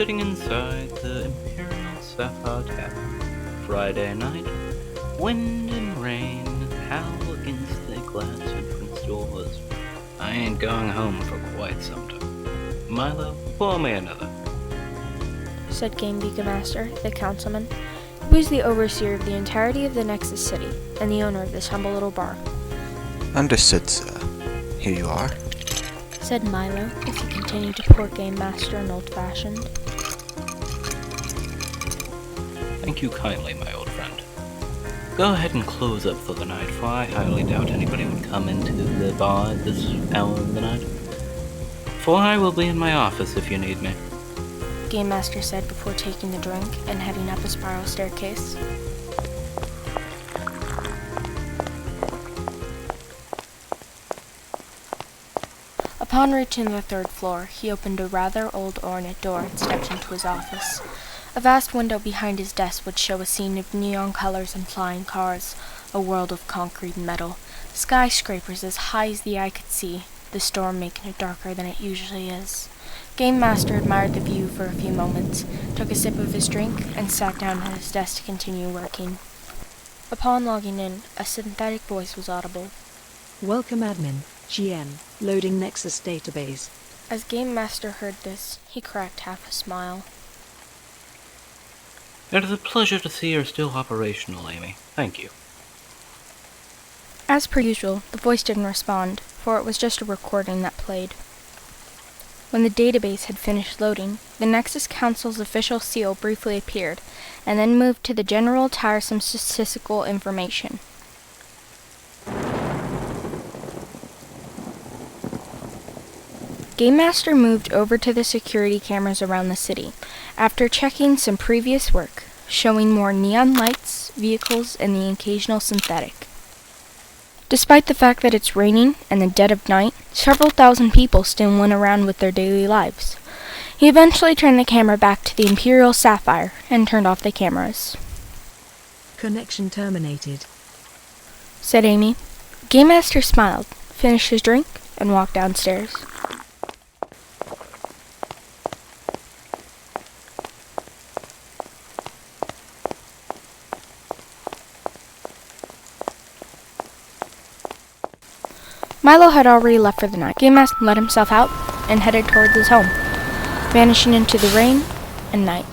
sitting inside the Imperial Sapphire Tavern. Friday night, wind and rain howl against the glass entrance doors. I ain't going home for quite some time. Milo, pour me another, said Game Beacon Master, the councilman. He was the overseer of the entirety of the Nexus city, and the owner of this humble little bar. Understood, sir. Here you are, said Milo, as he continued to pour Game Master an old-fashioned. Thank you kindly, my old friend. Go ahead and close up for the night, for I highly doubt anybody would come into the bar at this hour of the night. For I will be in my office if you need me, Game Master said before taking the drink and heading up a spiral staircase. Upon reaching the third floor, he opened a rather old ornate door and stepped into his office. A vast window behind his desk would show a scene of neon colors and flying cars, a world of concrete and metal, skyscrapers as high as the eye could see, the storm making it darker than it usually is. Game Master admired the view for a few moments, took a sip of his drink, and sat down at his desk to continue working. Upon logging in, a synthetic voice was audible. Welcome admin, GM, loading Nexus database. As Game Master heard this, he cracked half a smile. It is a pleasure to see you're still operational, Amy. Thank you. As per usual, the voice didn't respond, for it was just a recording that played. When the database had finished loading, the Nexus Council's official seal briefly appeared, and then moved to the general tiresome statistical information. Game Master moved over to the security cameras around the city, after checking some previous work, showing more neon lights, vehicles, and the occasional synthetic. Despite the fact that it's raining and the dead of night, several thousand people still went around with their daily lives. He eventually turned the camera back to the Imperial Sapphire and turned off the cameras. Connection terminated, said Amy. Game Master smiled, finished his drink, and walked downstairs. Milo had already left for the night. Game Master let himself out and headed towards his home, vanishing into the rain and night.